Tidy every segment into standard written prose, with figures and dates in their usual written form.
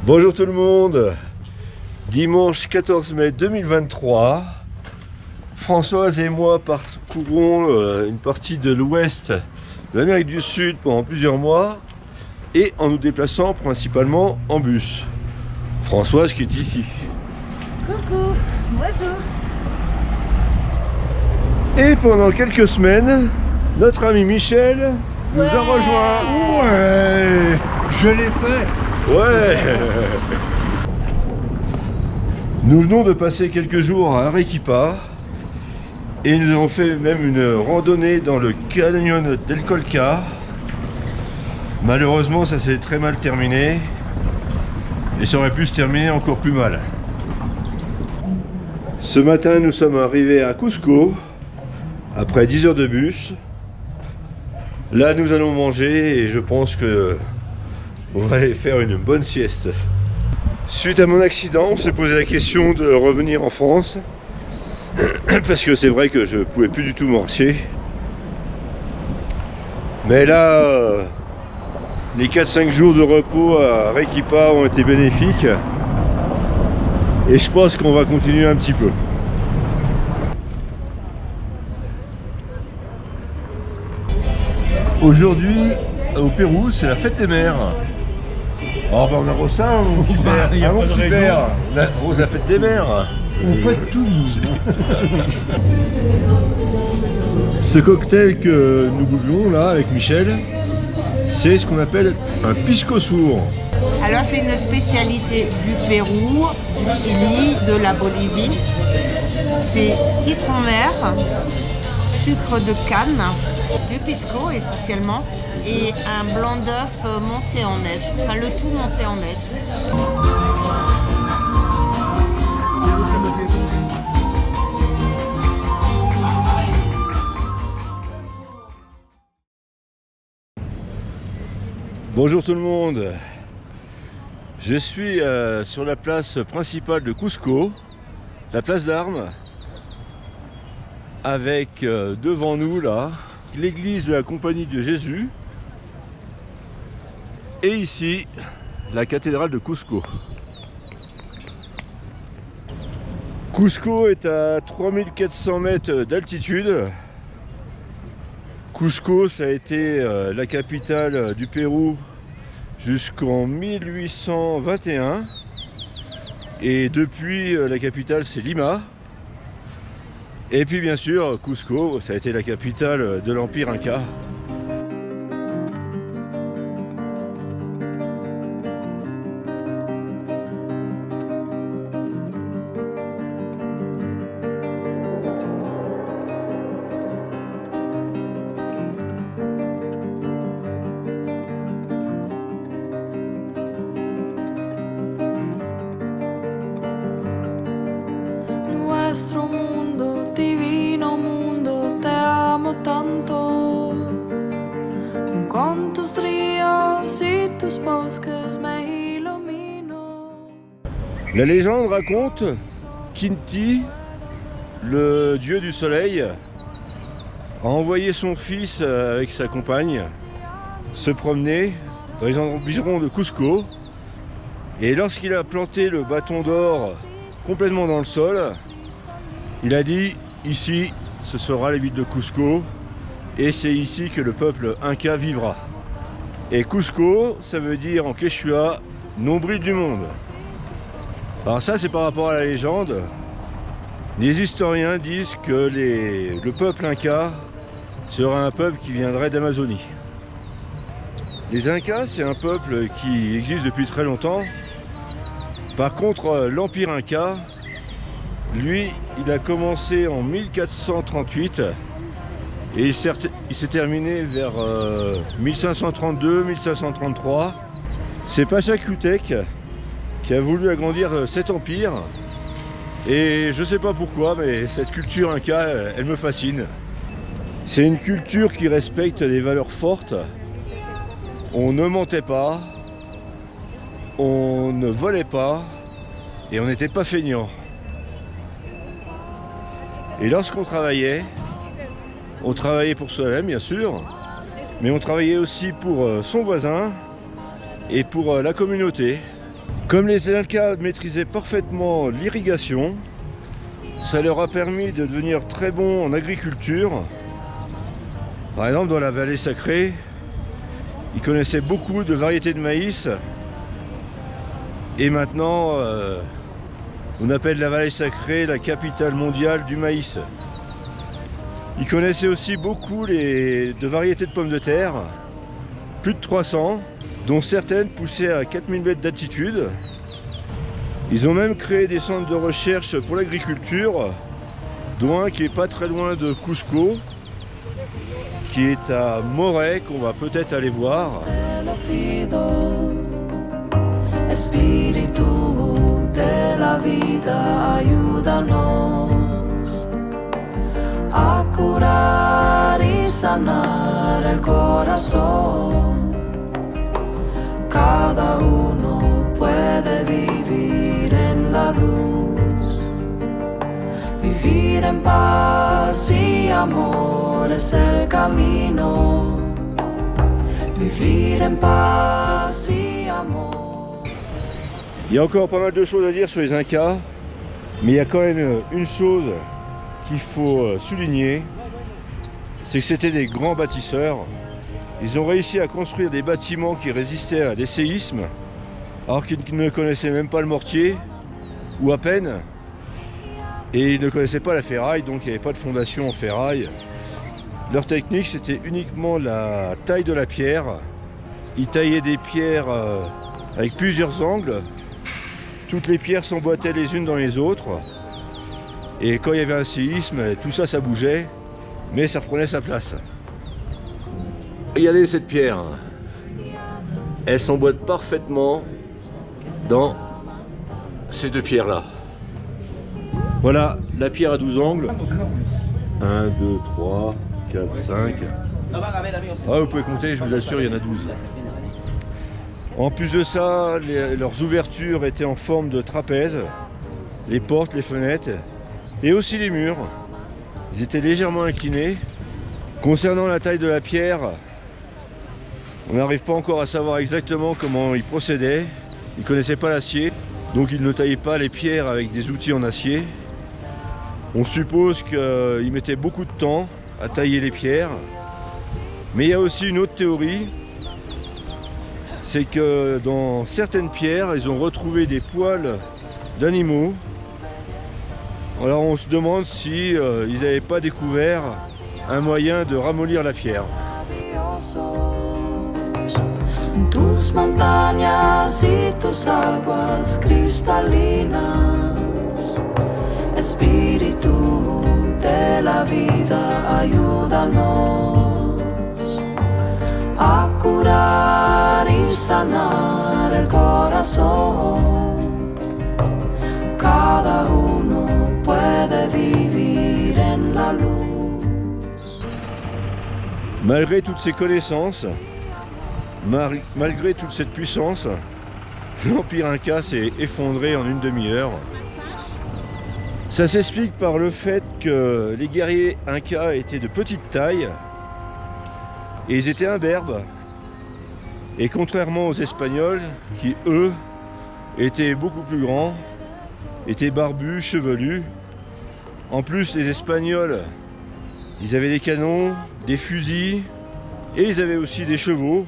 Bonjour tout le monde, dimanche 14 mai 2023, Françoise et moi parcourons une partie de l'ouest de l'Amérique du Sud pendant plusieurs mois et en nous déplaçant principalement en bus. Françoise qui est ici. Coucou, bonjour. Et pendant quelques semaines, notre ami Michel nous a rejoint. Ouais, je l'ai fait. Ouais. Nous venons de passer quelques jours à Arequipa et nous avons fait même une randonnée dans le canyon del Colca. Malheureusement, ça s'est très mal terminé et ça aurait pu se terminer encore plus mal. Ce matin, nous sommes arrivés à Cusco après 10 heures de bus. Là, nous allons manger et je pense que on va aller faire une bonne sieste. Suite à mon accident, on s'est posé la question de revenir en France parce que c'est vrai que je pouvais plus du tout marcher. Mais là, les 4-5 jours de repos à Arequipa ont été bénéfiques et je pense qu'on va continuer un petit peu. Aujourd'hui, au Pérou, c'est la fête des mères. Oh ben on a Rosa, mon petit père. Il y a pas de raison. Rose, la fête des mères. On fait tout. Ce cocktail que nous buvons là avec Michel, c'est ce qu'on appelle un pisco sour. Alors c'est une spécialité du Pérou, du Chili, de la Bolivie. C'est citron vert, sucre de canne, du pisco essentiellement et un blanc d'œuf monté en neige, enfin le tout monté en neige. Bonjour tout le monde, je suis sur la place principale de Cusco, la place d'Armes, avec devant nous là l'église de la Compagnie de Jésus et ici la cathédrale de Cusco. Cusco est à 3400 mètres d'altitude. Cusco, ça a été la capitale du Pérou jusqu'en 1821 et depuis la capitale c'est Lima. Et puis bien sûr, Cusco, ça a été la capitale de l'Empire Inca. Nuestro mundo, divino mundo, te amo tanto. Con tus ríos y tus bosques me ilumino. La légende raconte qu'Inti, le dieu du soleil, a envoyé son fils avec sa compagne se promener dans les environs de Cusco. Et lorsqu'il a planté le bâton d'or complètement dans le sol, il a dit ici ce sera la ville de Cusco et c'est ici que le peuple inca vivra. Et Cusco, ça veut dire en quechua nombril du monde. Alors ça c'est par rapport à la légende. Les historiens disent que le peuple inca sera un peuple qui viendrait d'Amazonie. Les Incas, c'est un peuple qui existe depuis très longtemps. Par contre, l'Empire Inca, lui, il a commencé en 1438 et il s'est terminé vers 1532-1533. C'est Pachacutec qui a voulu agrandir cet empire et je sais pas pourquoi, mais cette culture Inca, elle me fascine. C'est une culture qui respecte des valeurs fortes. On ne mentait pas, on ne volait pas et on n'était pas feignant. Et lorsqu'on travaillait pour soi-même bien sûr, mais on travaillait aussi pour son voisin et pour la communauté. Comme les Incas maîtrisaient parfaitement l'irrigation, ça leur a permis de devenir très bons en agriculture. Par exemple, dans la vallée sacrée, ils connaissaient beaucoup de variétés de maïs. Et maintenant, on appelle la vallée sacrée la capitale mondiale du maïs. Ils connaissaient aussi beaucoup de variétés de pommes de terre, plus de 300, dont certaines poussaient à 4000 mètres d'altitude. Ils ont même créé des centres de recherche pour l'agriculture, dont un qui est pas très loin de Cusco, qui est à Morée, qu'on va peut-être aller voir. Espíritu de la vida, ayúdanos a curar y sanar el corazón. Cada uno puede vivir en la luz, vivir en paz y amor es el camino, vivir en paz y amor. Il y a encore pas mal de choses à dire sur les Incas, mais il y a quand même une chose qu'il faut souligner, c'est que c'était des grands bâtisseurs. Ils ont réussi à construire des bâtiments qui résistaient à des séismes, alors qu'ils ne connaissaient même pas le mortier, ou à peine, et ils ne connaissaient pas la ferraille, donc il n'y avait pas de fondation en ferraille. Leur technique, c'était uniquement la taille de la pierre. Ils taillaient des pierres avec plusieurs angles. Toutes les pierres s'emboîtaient les unes dans les autres. Et quand il y avait un séisme, tout ça, ça bougeait, mais ça reprenait sa place. Regardez cette pierre. Elle s'emboîte parfaitement dans ces deux pierres-là. Voilà la pierre à 12 angles. 1, 2, 3, 4, 5. Ah, vous pouvez compter, je vous assure, il y en a 12. En plus de ça, leurs ouvertures étaient en forme de trapèze, les portes, les fenêtres et aussi les murs. Ils étaient légèrement inclinés. Concernant la taille de la pierre, on n'arrive pas encore à savoir exactement comment ils procédaient. Ils ne connaissaient pas l'acier, donc ils ne taillaient pas les pierres avec des outils en acier. On suppose qu'ils mettaient beaucoup de temps à tailler les pierres. Mais il y a aussi une autre théorie. C'est que dans certaines pierres, ils ont retrouvé des poils d'animaux. Alors on se demande si ils n'avaient pas découvert un moyen de ramollir la pierre. Tus montañas y tus aguas cristalinas, Espíritu de la vida, ayúdanos a curar y sanar el corazón. Cada uno puede vivir en la luz. Malgré toutes ces connaissances, malgré toute cette puissance, l'Empire Inca s'est effondré en une demi-heure. Ça s'explique par le fait que les guerriers Incas étaient de petite taille et ils étaient imberbes. Et contrairement aux Espagnols, qui eux étaient beaucoup plus grands, étaient barbus, chevelus. En plus, les Espagnols, ils avaient des canons, des fusils et ils avaient aussi des chevaux,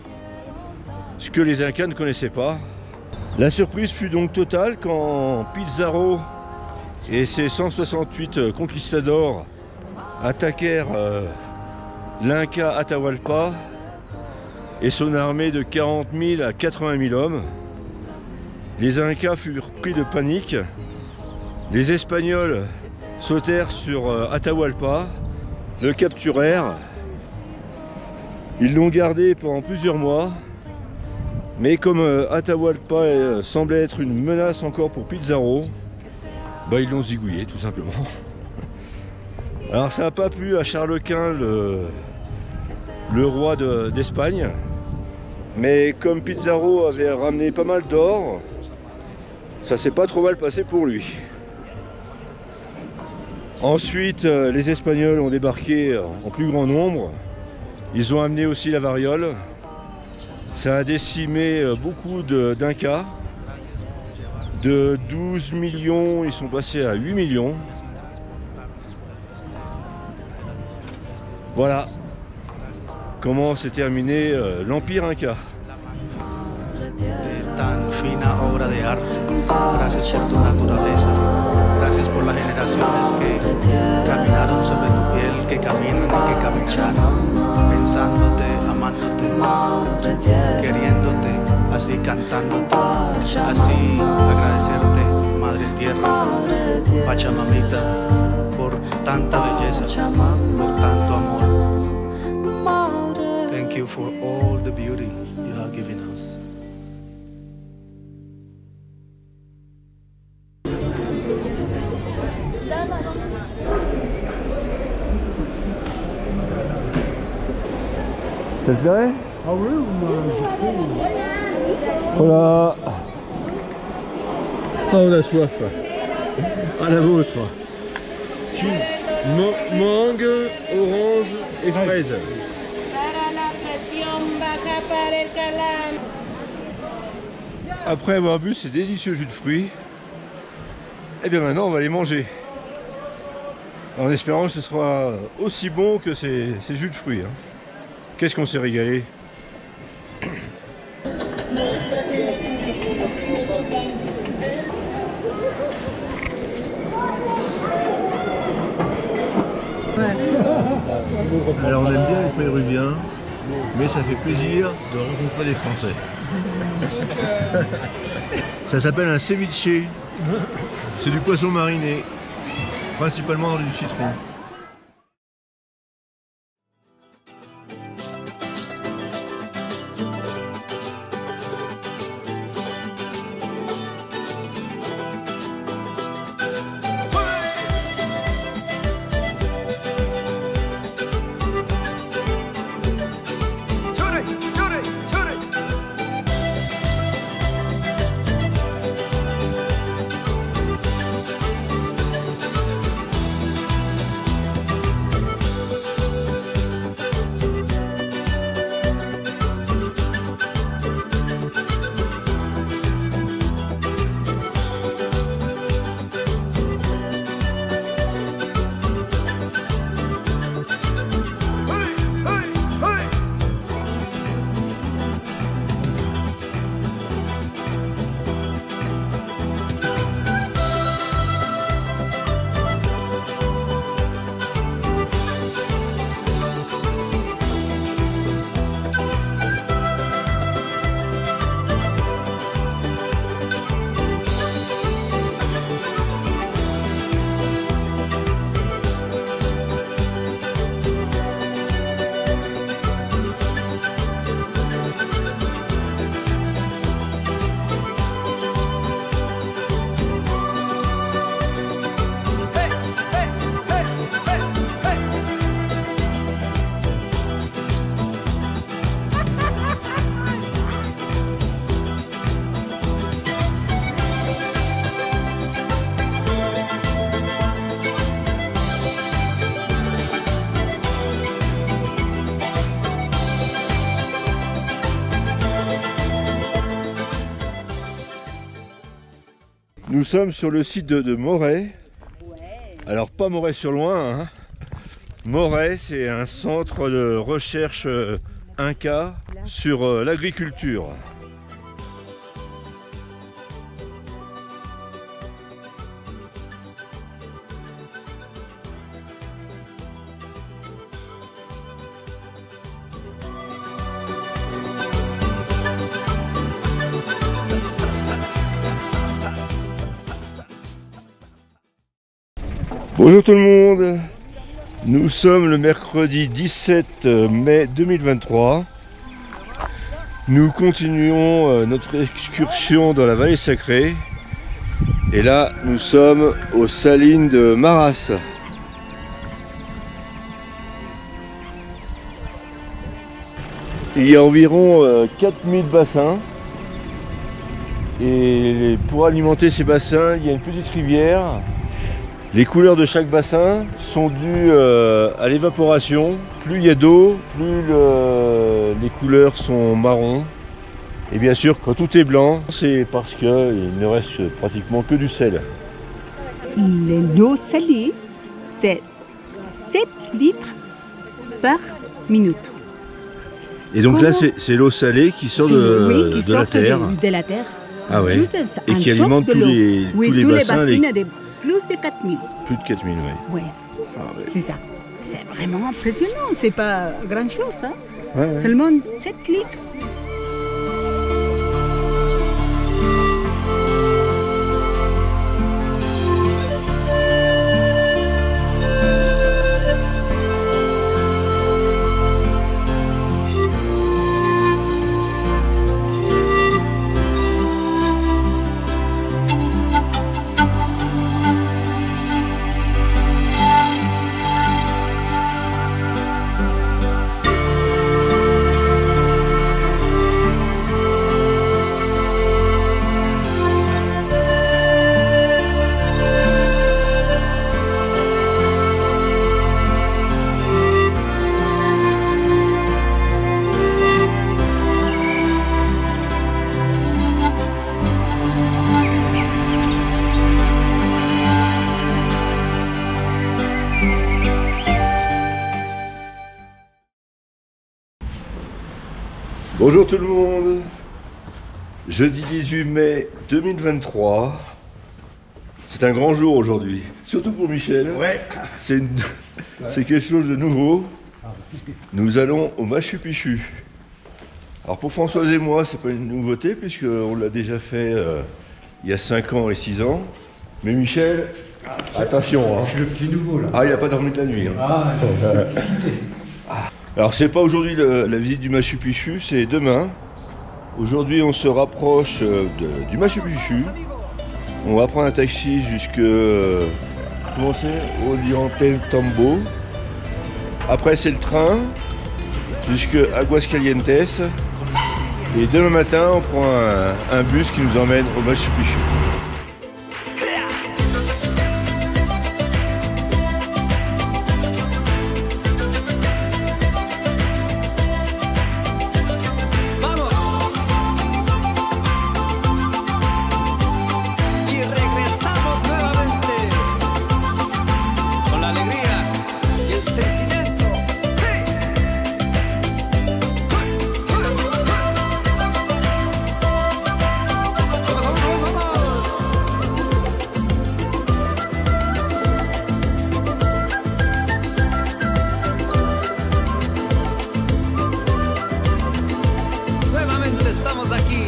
ce que les Incas ne connaissaient pas. La surprise fut donc totale quand Pizarro et ses 168 conquistadors attaquèrent l'Inca Atahualpa et son armée de 40 000 à 80 000 hommes. Les Incas furent pris de panique. Les Espagnols sautèrent sur Atahualpa, le capturèrent. Ils l'ont gardé pendant plusieurs mois. Mais comme Atahualpa semblait être une menace encore pour Pizarro, bah ils l'ont zigouillé tout simplement. Alors ça n'a pas plu à Charles Quint, le roi d'Espagne. Mais comme Pizarro avait ramené pas mal d'or, ça s'est pas trop mal passé pour lui. Ensuite, les Espagnols ont débarqué en plus grand nombre. Ils ont amené aussi la variole. Ça a décimé beaucoup d'Incas. De 12 millions, ils sont passés à 8 millions. Voilà comment s'est terminé l'Empire Inca. Tan fina obra de arte, gracias por tu naturaleza, gracias por las generaciones que caminaron sobre tu piel, que caminan y que caminarán, pensándote, amándote, queriéndote, así cantándote, así agradecerte, Madre Tierra, Pachamamita, por tanta belleza, por tanto amor. Thank you for all the beauty you have given us. Ça te plairait? Ah oui, moi je trouve. Voilà. Ah, on a soif. À la vôtre. Mangue, orange et fraise. Après avoir bu ces délicieux jus de fruits, et bien maintenant on va les manger. En espérant que ce sera aussi bon que ces jus de fruits. Hein. Qu'est-ce qu'on s'est régalé. Alors on aime bien les Péruviens, mais ça fait plaisir de rencontrer des Français. Ça s'appelle un ceviche. C'est du poisson mariné, principalement dans du citron. Nous sommes sur le site de Morez. Alors pas Morez-sur-Loing, hein. Morez, c'est un centre de recherche Inca sur l'agriculture. Bonjour tout le monde, nous sommes le mercredi 17 mai 2023. Nous continuons notre excursion dans la vallée sacrée. Et là, nous sommes aux salines de Maras. Il y a environ 4000 bassins. Et pour alimenter ces bassins, il y a une petite rivière. Les couleurs de chaque bassin sont dues à l'évaporation. Plus il y a d'eau, plus les couleurs sont marron. Et bien sûr, quand tout est blanc, c'est parce qu'il ne reste pratiquement que du sel. L'eau salée, c'est 7 litres par minute. Et donc là, c'est l'eau salée qui sort de la terre. De la terre. Ah ouais. Et qui alimente tous les bassins. De plus de 4000. Plus de 4000, oui. Ouais. Ah ouais. C'est ça. C'est vraiment impressionnant. C'est pas grand-chose, hein. Ouais. Seulement 7 litres. Bonjour tout le monde. Jeudi 18 mai 2023. C'est un grand jour aujourd'hui, surtout pour Michel. Ouais. C'est quelque chose de nouveau. Nous allons au Machu Picchu. Alors pour Françoise et moi, c'est pas une nouveauté puisqu'on l'a déjà fait il y a 5 ans et 6 ans. Mais Michel, attention. Hein. Je suis le petit nouveau là. Ah, il n'a pas dormi de la nuit. Hein. Ah, Alors c'est pas aujourd'hui la visite du Machu Picchu, c'est demain. Aujourd'hui on se rapproche du Machu Picchu. On va prendre un taxi jusque comment c'est, Ollantaytambo. Après c'est le train jusque Aguascalientes. Et demain matin on prend un bus qui nous emmène au Machu Picchu. Estamos aquí.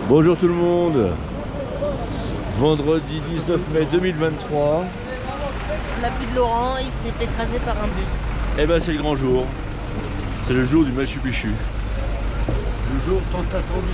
Bonjour tout le monde. Vendredi 19 mai 2023. On a plus de Laurent, il s'est fait écraser par un bus. Eh ben c'est le grand jour. C'est le jour du Machu Picchu. le jour tant attendu.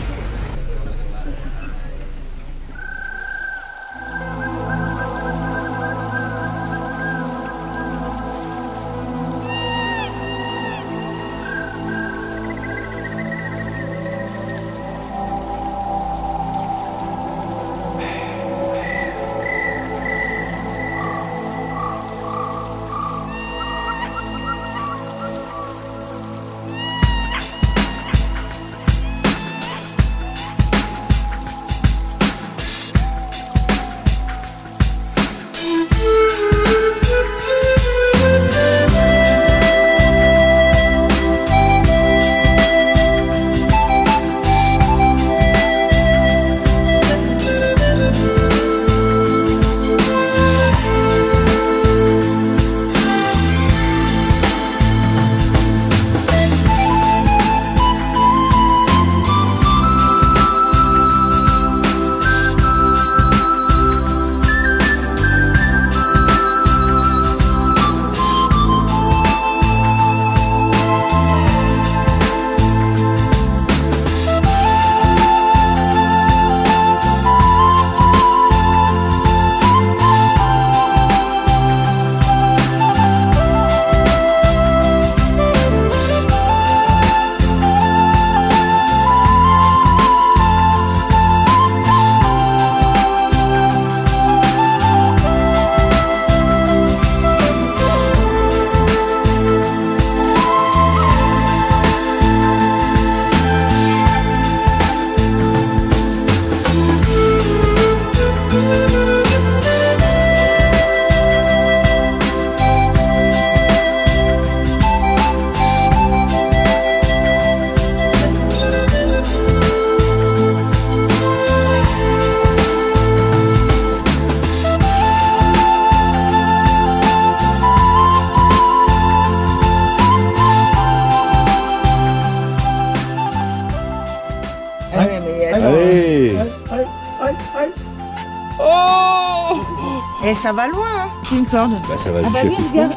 Mais ça va loin, hein. Une corde. Bah, ça va Ah bah jusqu'à oui, Cusco. regarde.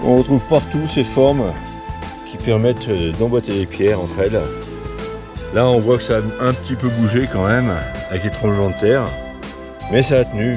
On retrouve partout ces formes qui permettent d'emboîter les pierres entre elles. Là, on voit que ça a un petit peu bougé quand même avec les tremblements de terre, mais ça a tenu.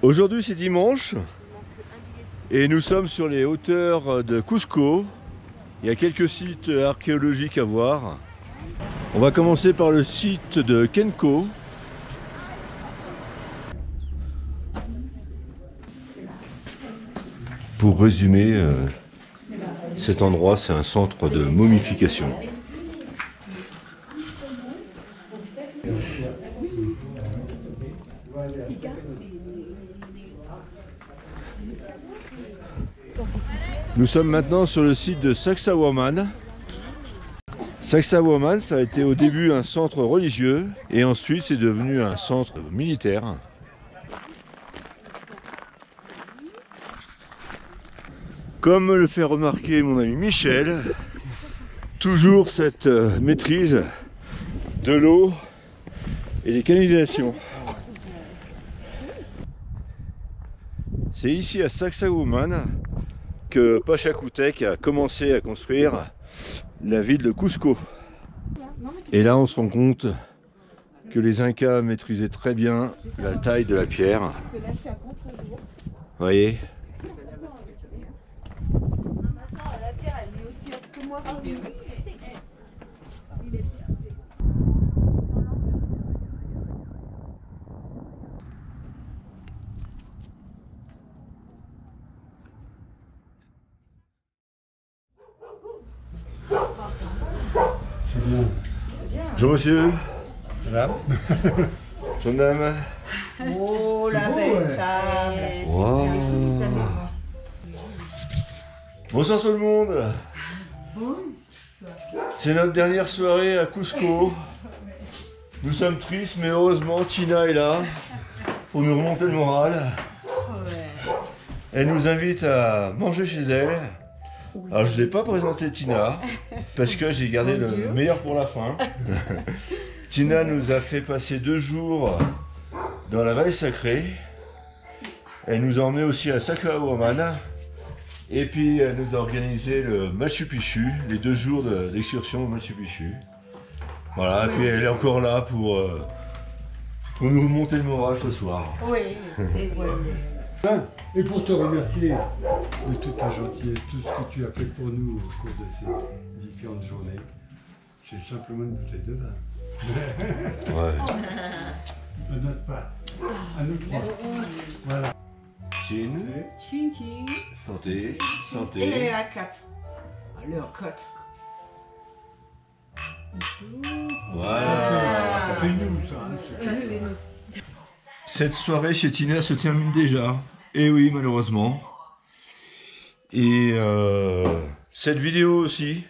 Aujourd'hui c'est dimanche et nous sommes sur les hauteurs de Cusco. Il y a quelques sites archéologiques à voir. On va commencer par le site de Kenko. Pour résumer, cet endroit c'est un centre de momification. Nous sommes maintenant sur le site de Sacsayhuaman. Sacsayhuaman, ça a été au début un centre religieux et ensuite c'est devenu un centre militaire. Comme me le fait remarquer mon ami Michel, toujours cette maîtrise de l'eau et des canalisations. C'est ici à Sacsayhuaman que Pachacútec a commencé à construire la ville de Cusco. Et là on se rend compte que les Incas maîtrisaient très bien la taille de la pierre. Vous voyez ? C'est bien. Bonjour monsieur. Voilà. Bonjour dame. Oh, la beau, belle ouais. table. Wow. Bonsoir tout le monde. C'est notre dernière soirée à Cusco. Nous sommes tristes, mais heureusement Tina est là pour nous remonter le moral. Elle nous invite à manger chez elle. Alors je ne vous ai pas présenté Tina parce que j'ai gardé le meilleur pour la fin. Tina nous a fait passer 2 jours dans la vallée sacrée. Elle nous a emmenés aussi à Sacsayhuaman. Et puis elle nous a organisé le Machu Picchu, les 2 jours d'excursion au Machu Picchu. Voilà, et puis elle est encore là pour nous remonter le moral ce soir. Oui, et voilà. Et pour te remercier de toute ta gentillesse, tout ce que tu as fait pour nous au cours de ces différentes journées, c'est simplement une bouteille de vin. Ouais. Ne note pas. À nous 3. Voilà. Chin, Chin chin. santé, Et santé. la 4. Alors, cote. Voilà. C'est nous ça. Hein, Ça, c'est nous. Cette soirée chez Tina se termine déjà. Et oui, malheureusement. Et cette vidéo aussi.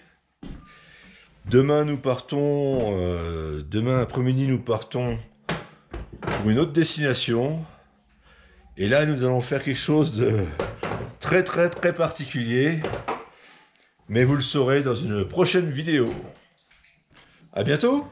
Demain nous partons, demain après-midi nous partons pour une autre destination. Et là nous allons faire quelque chose de très particulier. Mais vous le saurez dans une prochaine vidéo. À bientôt!